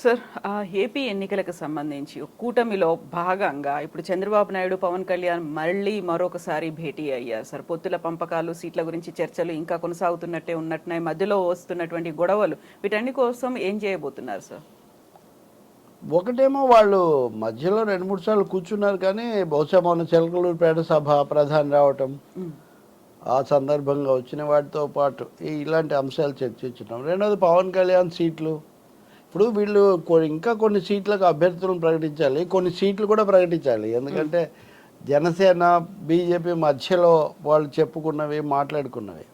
Sir, AP ఎన్నికలకు సంబంధించి కూటమిలో భాగంగా ఇప్పుడు చంద్రబాబు నాయుడు, పవన్ కళ్యాణ్ మళ్ళీ మరొకసారి భేటీ అయ్యారు సార్. పొత్తుల పంపకాలు, సీట్ల గురించి చర్చలు ఇంకా కొనసాగుతున్నట్టే ఉన్నట్టున్నాయి. మధ్యలో వస్తున్నటువంటి గొడవలు, వీటన్ని కోసం ఏం చేయబోతున్నారు సార్? ఒకటేమో వాళ్ళు మధ్యలో 2-3 సార్లు కూర్చున్నారు, కానీ బహుశా మొన్న చిలకలూరుపేట సభ ప్రధాని రావటం, ఆ సందర్భంగా వచ్చిన వాటితో పాటు ఇలాంటి అంశాలు చర్చించడం. రెండవది పవన్ కళ్యాణ్ సీట్లు. ఇప్పుడు వీళ్ళు ఇంకా కొన్ని సీట్లకు అభ్యర్థులను ప్రకటించాలి, కొన్ని సీట్లు కూడా ప్రకటించాలి. ఎందుకంటే జనసేన బీజేపీ మధ్యలో వాళ్ళు చెప్పుకున్నవి, మాట్లాడుకున్నవి.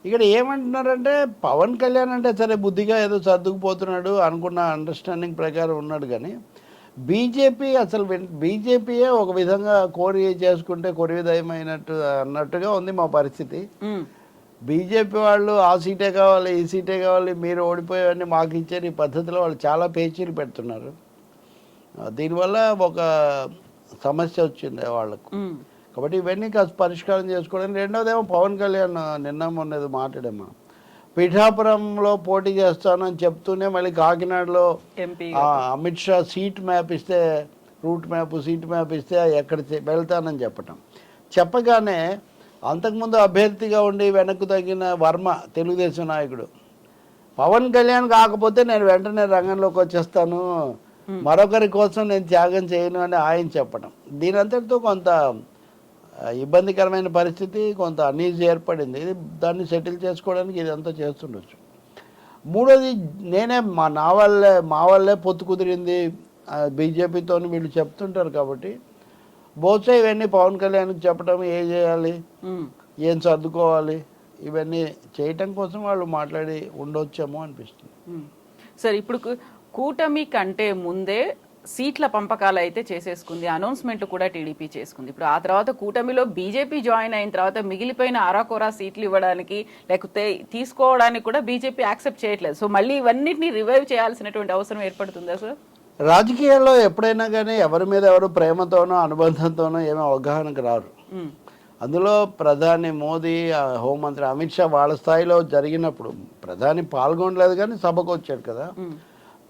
ఇక్కడ ఏమంటున్నారంటే పవన్ కళ్యాణ్ అంటే సరే బుద్ధిగా ఏదో సర్దుకుపోతున్నాడు అనుకున్న అండర్స్టాండింగ్ ప్రకారం ఉన్నాడు, కానీ బీజేపీ అసలు బీజేపీయే ఒక విధంగా కోరి చేసుకుంటే కొరివిదయమైనట్టు అన్నట్టుగా ఉంది మా పరిస్థితి. బీజేపీ వాళ్ళు ఆ సీటే కావాలి, ఈ సీటే కావాలి, మీరు ఓడిపోయేవన్నీ మాకు ఇచ్చారు, ఈ పద్ధతిలో వాళ్ళు చాలా పేచీలు పెడుతున్నారు. దీనివల్ల ఒక సమస్య వచ్చింది వాళ్ళకు. కాబట్టి ఇవన్నీ కాస్త పరిష్కారం చేసుకోవడానికి. రెండవదేమో పవన్ కళ్యాణ్ నిన్న మొన్నది మాట్లాడేమో పిఠాపురంలో పోటీ చేస్తానని చెప్తూనే మళ్ళీ కాకినాడలో అమిత్ షా సీట్ మ్యాప్ ఇస్తే, రూట్ మ్యాప్, సీట్ మ్యాప్ ఇస్తే ఎక్కడ వెళ్తానని చెప్పగానే అంతకుముందు అభ్యర్థిగా ఉండి వెనక్కు తగ్గిన వర్మ, తెలుగుదేశం నాయకుడు, పవన్ కళ్యాణ్ కాకపోతే నేను వెంటనే రంగంలోకి వచ్చేస్తాను, మరొకరి కోసం నేను త్యాగం చేయను అని ఆయన చెప్పడం. దీనంతటితో కొంత ఇబ్బందికరమైన పరిస్థితి, కొంత అనీజీ ఏర్పడింది. దాన్ని సెటిల్ చేసుకోవడానికి ఇదంతా చేస్తుండొచ్చు. మూడోది, నేనే మా వాళ్ళే పొత్తు కుదిరింది బీజేపీతో వీళ్ళు చెప్తుంటారు. కాబట్టి బహుశా ఇవన్నీ పవన్ కళ్యాణ్కి చెప్పడం, ఏం చేయాలి, ఏం సర్దుకోవాలి, ఇవన్నీ చేయటం కోసం వాళ్ళు మాట్లాడి ఉండొచ్చేమో అనిపిస్తుంది. సార్, ఇప్పుడు కూటమి కంటే ముందే సీట్ల పంపకాలు అయితే చేసేసుకుంది, అనౌన్స్మెంట్ కూడా టీడీపీ చేసుకుంది. ఇప్పుడు ఆ తర్వాత కూటమిలో బీజేపీ జాయిన్ అయిన తర్వాత మిగిలిపోయిన అరాకొరా సీట్లు ఇవ్వడానికి లేకపోతే తీసుకోవడానికి కూడా బీజేపీ యాక్సెప్ట్ చేయట్లేదు. సో మళ్ళీ ఇవన్నిటిని రివైవ్ చేయాల్సినటువంటి అవసరం ఏర్పడుతుందా సార్? రాజకీయాల్లో ఎప్పుడైనా కానీ ఎవరి మీద ఎవరు ప్రేమతోనో అనుబంధంతోనో ఏమో అవగాహనకు రారు. అందులో ప్రధాని మోదీ, హోంమంత్రి అమిత్ షా వాళ్ళ స్థాయిలో జరిగినప్పుడు ప్రధాని పాల్గొనలేదు, కానీ సభకు వచ్చాడు కదా.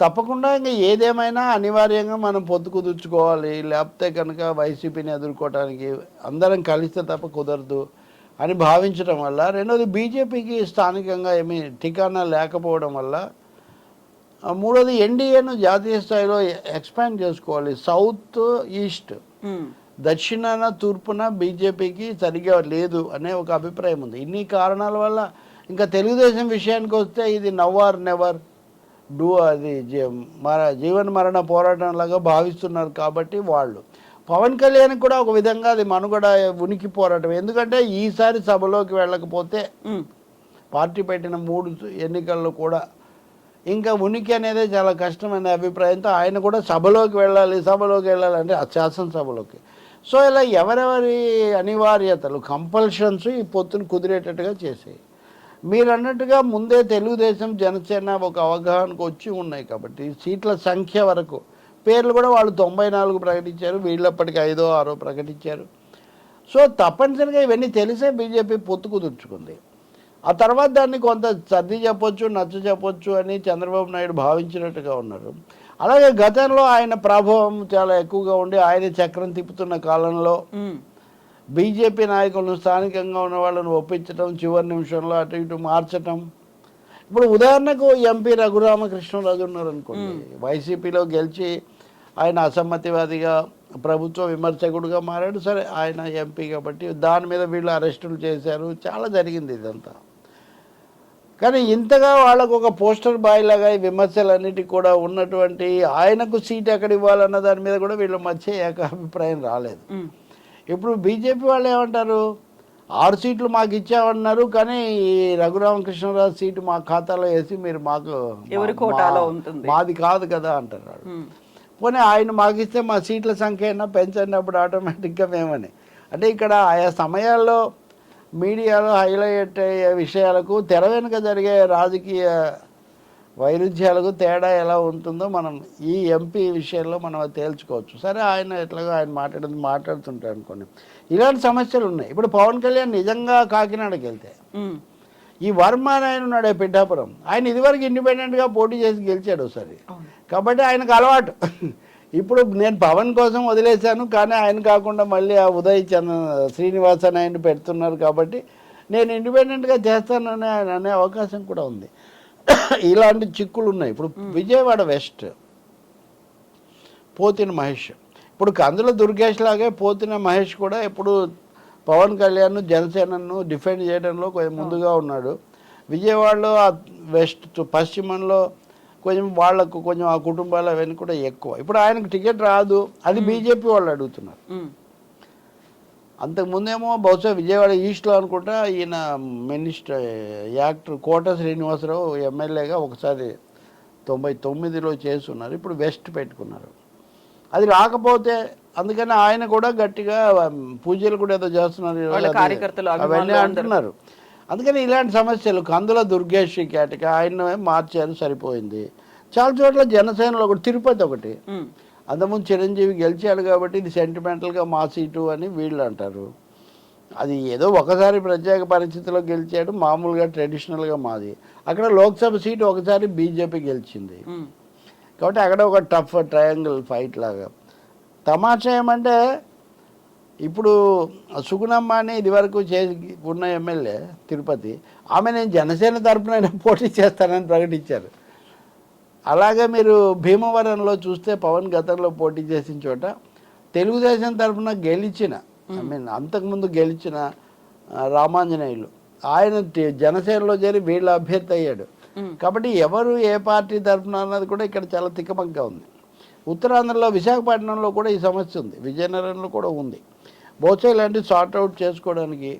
తప్పకుండా ఇంకా ఏదేమైనా అనివార్యంగా మనం పొత్తు కుదుర్చుకోవాలి, లేకపోతే కనుక వైసీపీని ఎదుర్కోవడానికి అందరం కలిస్తే తప్ప కుదరదు అని భావించడం వల్ల. రెండోది, బీజేపీకి స్థానికంగా ఏమీ ఠికానా లేకపోవడం వల్ల. మూడోది, ఎన్డీఏను జాతీయ స్థాయిలో ఎక్స్పాండ్ చేసుకోవాలి. సౌత్, ఈస్ట్, దక్షిణాన, తూర్పున బీజేపీకి సరిగా లేదు అనే ఒక అభిప్రాయం ఉంది. ఇన్ని కారణాల వల్ల ఇంకా తెలుగుదేశం విషయానికి వస్తే ఇది నవ్ ఆర్ నెవర్ డూ, అది జీవన మరణ పోరాటం లాగా భావిస్తున్నారు. కాబట్టి వాళ్ళు పవన్ కళ్యాణ్ కూడా ఒక విధంగా అది మనుగడ, ఉనికి పోరాటం. ఎందుకంటే ఈసారి సభలోకి వెళ్ళకపోతే పార్టీ పెట్టిన 3 ఎన్నికల్లో కూడా ఇంకా ఉనికి అనేది చాలా కష్టమైన అభిప్రాయంతో ఆయన కూడా సభలోకి వెళ్ళాలి అంటే శాసనసభలోకి. సో ఇలా ఎవరెవరి అనివార్యతలు, కంపల్షన్స్ ఈ పొత్తును కుదిరేటట్టుగా చేసాయి. మీరు అన్నట్టుగా ముందే తెలుగుదేశం, జనసేన ఒక అవగాహనకు వచ్చి ఉన్నాయి. కాబట్టి సీట్ల సంఖ్య వరకు పేర్లు కూడా వాళ్ళు 94 ప్రకటించారు, వీళ్ళప్పటికీ 5, 6 ప్రకటించారు. సో తప్పనిసరిగా ఇవన్నీ తెలిసే బీజేపీ పొత్తు కుదుర్చుకుంది. ఆ తర్వాత దాన్ని కొంత సర్ది చెప్పొచ్చు, నచ్చ చెప్పొచ్చు అని చంద్రబాబు నాయుడు భావించినట్టుగా ఉన్నారు. అలాగే గతంలో ఆయన ప్రభావం చాలా ఎక్కువగా ఉండి ఆయన చక్రం తిప్పుతున్న కాలంలో బీజేపీ నాయకులను, స్థానికంగా ఉన్న వాళ్ళని ఒప్పించడం, చివరి నిమిషంలో అటు ఇటు మార్చటం. ఇప్పుడు ఉదాహరణకు ఎంపీ రఘురామకృష్ణరాజు ఉన్నారనుకోండి, వైసీపీలో గెలిచి ఆయన అసమ్మతివాదిగా, ప్రభుత్వ విమర్శకుడుగా మారాడు. సరే, ఆయన ఎంపీ కాబట్టి దాని మీద వీళ్ళు అరెస్టులు చేశారు, చాలా జరిగింది ఇదంతా. కానీ ఇంతగా వాళ్ళకు ఒక పోస్టర్ బాయ్ లాగా ఈ విమర్శలన్నిటికీ కూడా ఉన్నటువంటి ఆయనకు సీట్ ఎక్కడ ఇవ్వాలన్న దాని మీద కూడా వీళ్ళ మధ్య ఏకాభిప్రాయం రాలేదు. ఇప్పుడు బీజేపీ వాళ్ళు ఏమంటారు, 6 సీట్లు మాకు ఇచ్చామన్నారు, కానీ ఈ రఘురామకృష్ణరాజు సీటు మా ఖాతాలో వేసి మీరు మాకు మాది కాదు కదా అంటారు. పోనీ ఆయన మాకు ఇస్తే మా సీట్ల సంఖ్య అయినా పెంచండి, అప్పుడు ఆటోమేటిక్గా మేమని. అంటే ఇక్కడ ఆయా సమయాల్లో మీడియాలో హైలైట్ అయ్యే విషయాలకు తెర వెనుక జరిగే రాజకీయ వైరుధ్యాలకు తేడా ఎలా ఉంటుందో మనం ఈ ఎంపీ విషయంలో మనం అది తేల్చుకోవచ్చు. సరే, ఆయన ఎట్లాగో ఆయన మాట్లాడుతుంటారు అనుకోండి. ఇలాంటి సమస్యలు ఉన్నాయి. ఇప్పుడు పవన్ కళ్యాణ్ నిజంగా కాకినాడకి వెళ్తే ఈ వర్మ అని ఆయన ఉన్నాడే పిఠాపురం, ఆయన ఇదివరకు ఇండిపెండెంట్గా పోటీ చేసి గెలిచాడు ఒకసారి, కాబట్టి ఆయనకు అలవాటు. ఇప్పుడు నేను పవన్ కోసం వదిలేశాను, కానీ ఆయన కాకుండా మళ్ళీ ఆ ఉదయ్ శ్రీనివాస్ అని ఆయన పెడుతున్నారు, కాబట్టి నేను ఇండిపెండెంట్గా చేస్తానని ఆయన అనే అవకాశం కూడా ఉంది. ఇలాంటి చిక్కులు ఉన్నాయి. ఇప్పుడు విజయవాడ వెస్ట్ పోతిన మహేష్, ఇప్పుడు కందుల దుర్గేష్ లాగే పోతిన మహేష్ కూడా ఇప్పుడు పవన్ కళ్యాణ్ జనసేనను డిఫెండ్ చేయడంలో కొంచెం ముందుగా ఉన్నాడు. విజయవాడలో ఆ వెస్ట్ పశ్చిమంలో కొంచెం వాళ్లకు కొంచెం ఆ కుటుంబాలు అవన్నీ కూడా ఎక్కువ. ఇప్పుడు ఆయనకు టికెట్ రాదు, అది బీజేపీ వాళ్ళు అడుగుతున్నారు. అంతకుముందేమో బహుశా విజయవాడ ఈస్ట్లో అనుకుంటా ఈయన మినిస్టర్ యాక్టర్ కోట శ్రీనివాసరావు ఎమ్మెల్యేగా ఒకసారి 99లో చేస్తున్నారు, ఇప్పుడు వెస్ట్ పెట్టుకున్నారు. అది రాకపోతే అందుకని ఆయన కూడా గట్టిగా పూజలు కూడా ఏదో చేస్తున్నారు అవన్నీ అంటున్నారు. అందుకని ఇలాంటి సమస్యలు కందుల దుర్గేష్ కేటకి ఆయన మార్చారు, సరిపోయింది. చాలా చోట్ల జనసేనలో ఒకటి, తిరుపతి ఒకటి, అంతకుముందు చిరంజీవి గెలిచాడు కాబట్టి ఇది సెంటిమెంటల్గా మా సీటు అని వీళ్ళు అంటారు. అది ఏదో ఒకసారి ప్రత్యేక పరిస్థితిలో గెలిచాడు, మామూలుగా ట్రెడిషనల్గా మాది. అక్కడ లోక్సభ సీటు ఒకసారి బీజేపీ గెలిచింది, కాబట్టి అక్కడ ఒక టఫ్ ట్రయాంగిల్ ఫైట్ లాగా. తమాషా ఏమంటే ఇప్పుడు సుగుణమ్మ అని ఇదివరకు ఉన్న ఎమ్మెల్యే తిరుపతి, ఆమె నేను జనసేన తరఫున పోటీ చేస్తానని ప్రకటించారు. అలాగే మీరు భీమవరంలో చూస్తే పవన్ గతంలో పోటీ చేసిన చోట తెలుగుదేశం తరఫున గెలిచిన అంతకుముందు గెలిచిన రామాంజనేయులు ఆయన జనసేనలో చేరి వీళ్ళ అభ్యర్థి అయ్యాడు. కాబట్టి ఎవరు ఏ పార్టీ తరఫున అన్నది కూడా ఇక్కడ చాలా తిక్కమగ్గా ఉంది. ఉత్తరాంధ్రలో విశాఖపట్నంలో కూడా ఈ సమస్య ఉంది, విజయనగరంలో కూడా ఉంది. బహుశా ఇలాంటివి సార్ట్అవుట్ చేసుకోవడానికి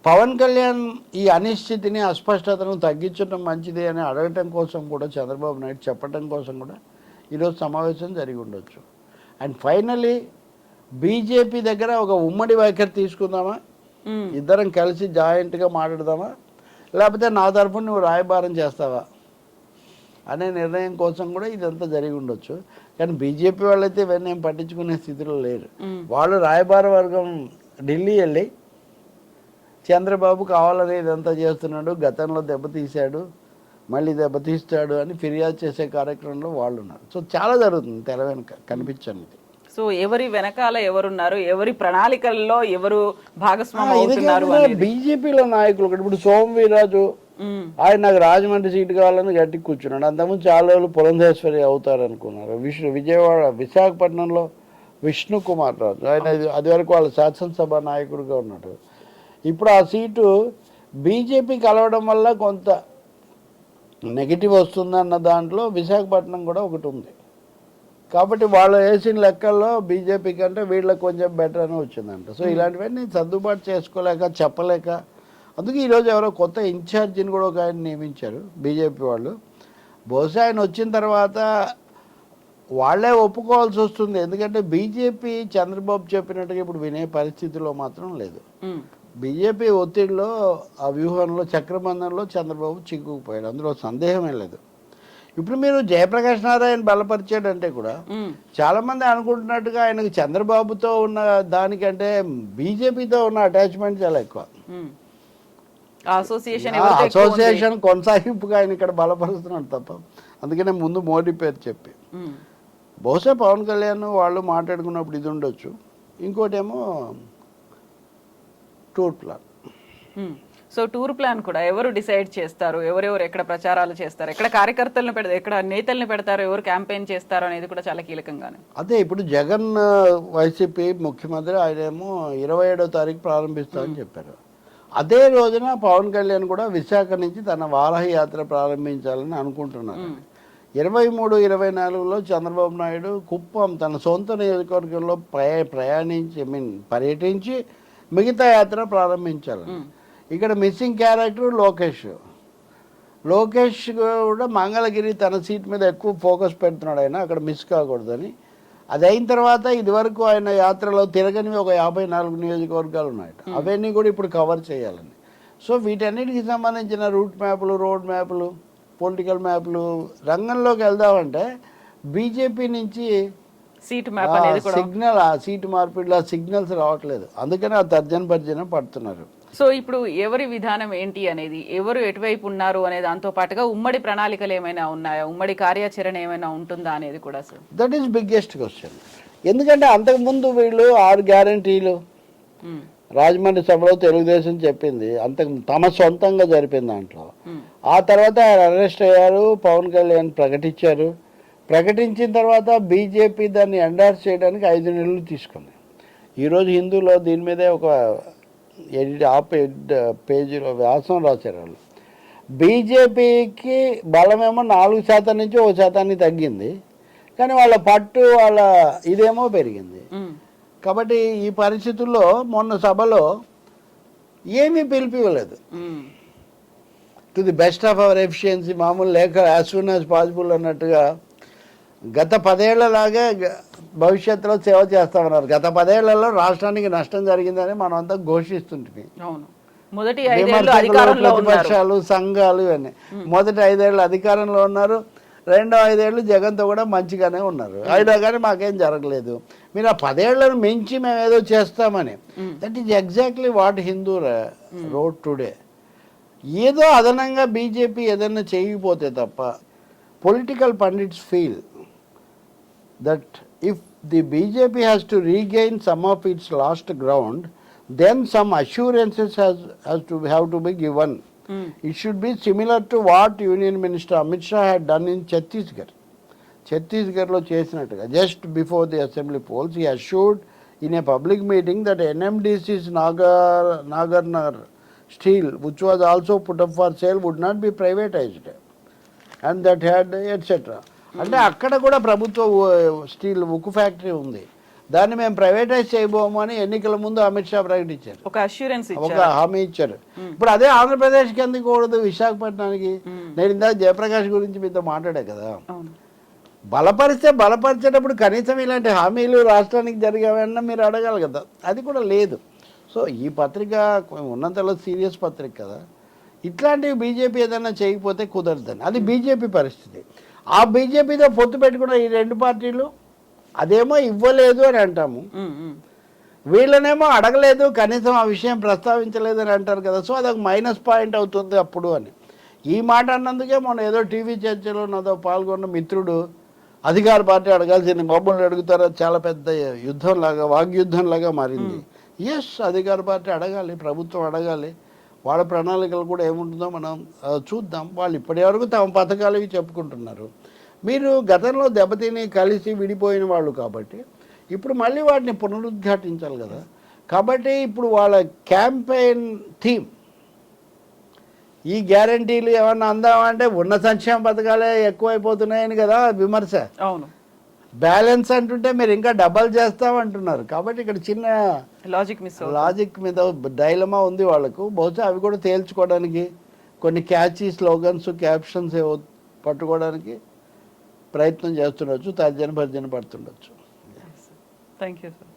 పవన్ కళ్యాణ్ ఈ అనిశ్చితిని అస్పష్టతను తగ్గించడం మంచిది అని అడగటం కోసం కూడా చంద్రబాబు నాయుడు చెప్పడం కోసం కూడా ఈరోజు సమావేశం జరిగి ఉండొచ్చు. అండ్ ఫైనలీ బీజేపీ దగ్గర ఒక ఉమ్మడి వైఖరి తీసుకుందామా, ఇద్దరం కలిసి జాయింట్గా మాట్లాడదామా, లేకపోతే నా తరఫున నువ్వు రాయబారం చేస్తావా అనే నిర్ణయం కోసం కూడా ఇదంతా జరిగి ఉండొచ్చు. కానీ బీజేపీ వాళ్ళైతే ఇవన్నీ ఏం పట్టించుకునే స్థితిలో లేరు. వాళ్ళు రాయబార వర్గం ఢిల్లీ వెళ్ళి చంద్రబాబు కావాలని ఇదంతా చేస్తున్నాడు, గతంలో దెబ్బతీశాడు, మళ్ళీ దెబ్బతీస్తాడు అని ఫిర్యాదు చేసే కార్యక్రమంలో వాళ్ళు ఉన్నారు. సో చాలా జరుగుతుంది తెర వెనుక కనిపించండి. సో ఎవరి వెనకాల ఎవరున్నారు, ఎవరి ప్రణాళికల్లో ఎవరు భాగస్వామి అవుతున్నారు. బీజేపీలో నాయకులు ఇప్పుడు సోము వీర్రాజు ఆయన నాకు రాజమండ్రి సీటు కావాలని గట్టికి కూర్చున్నాడు. అంతకుముందు చాలా రోజులు పురంధేశ్వరి అవుతారు అనుకున్నారు. విజయవాడ విశాఖపట్నంలో విష్ణు కుమార్ రాజు ఆయన అది వరకు వాళ్ళ శాసనసభ నాయకుడిగా ఉన్నాడు. ఇప్పుడు ఆ సీటు బీజేపీ కలవడం వల్ల కొంత నెగిటివ్ వస్తుందన్న దాంట్లో విశాఖపట్నం కూడా ఒకటి ఉంది. కాబట్టి వాళ్ళు వేసిన లెక్కల్లో బీజేపీ కంటే వీళ్ళకి కొంచెం బెటర్ అని వచ్చిందంట. సో ఇలాంటివన్నీ సర్దుబాటు చేసుకోలేక చెప్పలేక అందుకే ఈరోజు ఎవరో కొత్త ఇన్ఛార్జిని కూడా ఒక ఆయన నియమించారు బీజేపీ వాళ్ళు. బహుశా ఆయన వచ్చిన తర్వాత వాళ్ళే ఒప్పుకోవాల్సి వస్తుంది, ఎందుకంటే బీజేపీ చంద్రబాబు చెప్పినట్టుగా ఇప్పుడు వినే పరిస్థితిలో మాత్రం లేదు. బీజేపీ ఒత్తిడిలో ఆ వ్యూహంలో చక్రబంధంలో చంద్రబాబు చిక్కుకుపోయాడు, అందులో సందేహమే లేదు. ఇప్పుడు మీరు జయప్రకాష్ నారాయణ బలపరిచాడంటే కూడా చాలా మంది అనుకుంటున్నట్టుగా ఆయనకు చంద్రబాబుతో ఉన్న దానికంటే బీజేపీతో ఉన్న అటాచ్మెంట్ చాలా ఎక్కువ. అసోసియేషన్ కొనసాగింపుగా ఆయన ఇక్కడ బలపరుస్తున్నాడు తప్ప, అందుకనే ముందు మోడీ పేరు చెప్పి. బహుశా పవన్ కళ్యాణ్ వాళ్ళు మాట్లాడుకున్నప్పుడు ఇది ఉండొచ్చు. ఇంకోటేమో tour plan. So tour plan కూడా ఎవరు డిసైడ్ చేస్తారు, ఎవరెవరు ఎక్కడ ప్రచారాలు చేస్తారు, ఎక్కడ కార్యకర్తలను పెడతారు, ఎక్కడ నేతల్ని పెడతారు, ఎవరు క్యాంపెయిన్ చేస్తారు అనేది కూడా చాలా కీలకంగానే. అదే ఇప్పుడు జగన్ వైసీపీ ముఖ్యమంత్రి ఆయనేమో 27వ తారీఖు ప్రారంభిస్తామని చెప్పారు. అదే రోజున పవన్ కళ్యాణ్ కూడా విశాఖ నుంచి తన వారాహి యాత్ర ప్రారంభించాలని అనుకుంటున్నారు. 23, 24లో చంద్రబాబు నాయుడు కుప్పం తన సొంత నియోజకవర్గంలో ప్రయాణించి పర్యటించి మిగతా యాత్ర ప్రారంభించాలని. ఇక్కడ మిస్సింగ్ క్యారెక్టర్ లోకేష్ కూడా మంగళగిరి తన సీట్ మీద ఎక్కువ ఫోకస్ పెడుతున్నాడు ఆయన, అక్కడ మిస్ కాకూడదని. అది అయిన తర్వాత ఇదివరకు ఆయన యాత్రలో తిరగనివి ఒక 54 నియోజకవర్గాలు ఉన్నాయట, అవన్నీ కూడా ఇప్పుడు కవర్ చేయాలని. సో వీటన్నిటికి సంబంధించిన రూట్ మ్యాప్లు, రోడ్ మ్యాప్లు, పొలిటికల్ మ్యాప్లు రంగంలోకి వెళ్దామంటే బీజేపీ నుంచి సీటు మార్పిడిలో సిగ్నల్స్ రావట్లేదు, అందుకని ఆ తర్జన భర్జన పడుతున్నారు. సో ఇప్పుడు ఎవరి విధానం ఏంటి అనేది, ఎవరు ఎటువైపు ఉన్నారు అనే దాంతో పాటుగా ఉమ్మడి ప్రణాళికలు ఏమైనా ఉన్నాయా, ఉమ్మడి కార్యాచరణ ఏమైనా ఉంటుందా అనేది కూడా sir. That is biggest question. ఎందుకంటే అంతకుముందు వీళ్ళు 6 గ్యారంటీలు రాజమండ్రి సభలో తెలుగుదేశం చెప్పింది, అంతకు తమ సొంతంగా జరిపింది దాంట్లో. ఆ తర్వాత ఆయన అరెస్ట్ అయ్యారు, పవన్ కళ్యాణ్ ప్రకటించారు. ప్రకటించిన తర్వాత బీజేపీ దాన్ని ఎండార్స్ చేయడానికి 5 నెలలు తీసుకుంది. ఈరోజు హిందూలో దీని మీదే ఒక పేజీలో వ్యాసం రాశారు వాళ్ళు. బీజేపీకి బలమేమో 4% నుంచి 1% తగ్గింది, కానీ వాళ్ళ పట్టు వాళ్ళ ఇదేమో పెరిగింది. కాబట్టి ఈ పరిస్థితుల్లో మొన్న సభలో ఏమీ పిలిపివ్వలేదు. To the best of our efficiency, మామూలు లేక యాజ్ సూన్ యాజ్ పాసిబుల్ అన్నట్టుగా గత 10 ఏళ్లలాగే భవిష్యత్తులో సేవ చేస్తామన్నారు. గత 10 ఏళ్లలో రాష్ట్రానికి నష్టం జరిగిందని మనం అంతా ఘోషిస్తుంటుంది. మొదటి 5 ఏళ్ళు అధికారంలో ప్రతిపక్షాలు, సంఘాలు ఇవన్నీ. మొదటి 5 ఏళ్ళు అధికారంలో ఉన్నారు, రెండో 5 ఏళ్ళు జగన్తో కూడా మంచిగానే ఉన్నారు. అయినా కానీ మాకేం జరగలేదు. మీరు ఆ 10 ఏళ్లను మించి మేము ఏదో చేస్తామని, that is exactly what Hindu road today. ఏదో అదనంగా బీజేపీ ఏదైనా చేయకపోతే తప్ప, political pundits feel that if the BJP has to regain some of its lost ground, then some assurances have to be given. It should be similar to what Union Minister Amit Shah had done in Chhattisgarh. Chhattisgarhlo చేసినట్టుగా just before the assembly polls, he assured in a public meeting that NMDC's Nagarnar steel, which was also put up for sale, would not be privatized, and that had etc. అంటే అక్కడ కూడా ప్రభుత్వ steel ఉక్కు factory ఉంది, దాన్ని మేము privatise చేయబోము అని ఎన్నికల ముందు అమిత్ షా ప్రకటించారు, ఒక అష్యూరెన్స్, ఒక హామీ ఇచ్చారు. ఇప్పుడు అదే ఆంధ్రప్రదేశ్కి ఎందుకు కూడదు, విశాఖపట్నానికి? నేను ఇందాక జయప్రకాష్ గురించి మీతో మాట్లాడా కదా. బలపరిచేటప్పుడు కనీసం ఇలాంటి హామీలు రాష్ట్రానికి జరిగామన్నా మీరు అడగాలి కదా, అది కూడా లేదు. సో ఈ పత్రిక ఉన్నంతలో సీరియస్ పత్రిక కదా, ఇట్లాంటివి బీజేపీ ఏదైనా చేయకపోతే కుదరదని, అది బీజేపీ పరిస్థితి. ఆ బీజేపీతో పొత్తు పెట్టుకున్న ఈ 2 పార్టీలు అదేమో ఇవ్వలేదు అని అంటాము, వీళ్ళనేమో అడగలేదు, కనీసం ఆ విషయం ప్రస్తావించలేదు అని అంటారు కదా. సో అదొక మైనస్ పాయింట్ అవుతుంది అప్పుడు అని. ఈ మాట అన్నందుకే మొన్న ఏదో టీవీ చర్చలో నాతో పాల్గొన్న మిత్రుడు, అధికార పార్టీ అడగాల్సింది మమ్మల్ని అడుగుతారా, చాలా పెద్ద యుద్ధంలాగా, వాగ్యుద్ధంలాగా మారింది. ఎస్, అధికార పార్టీ అడగాలి, ప్రభుత్వం అడగాలి, వాళ్ళ ప్రణాళికలు కూడా ఏముంటుందో మనం చూద్దాం. వాళ్ళు ఇప్పటి వరకు తమ పథకాలు ఇవి చెప్పుకుంటున్నారు. మీరు గతంలో దెబ్బతిని కలిసి విడిపోయిన వాళ్ళు కాబట్టి ఇప్పుడు మళ్ళీ వాటిని పునరుద్ఘాటించాలి కదా. కాబట్టి ఇప్పుడు వాళ్ళ క్యాంపెయిన్ థీమ్ ఈ గ్యారంటీలు ఏమన్నా అందామంటే ఉన్న సంక్షేమ పథకాలే ఎక్కువైపోతున్నాయని కదా విమర్శ. అవును, బ్యాలెన్స్ అంటుంటే మీరు ఇంకా డబల్ చేస్తామంటున్నారు. కాబట్టి ఇక్కడ చిన్న లాజిక్ మీద డైలమా ఉంది వాళ్ళకు. బహుశా అవి కూడా తేల్చుకోవడానికి కొన్ని క్యాచీ స్లోగన్స్, క్యాప్షన్స్ ఏవో పట్టుకోవడానికి ప్రయత్నం చేస్తుండొచ్చు, తర్జన భర్జన పడుతుండొచ్చు. Thank you sir.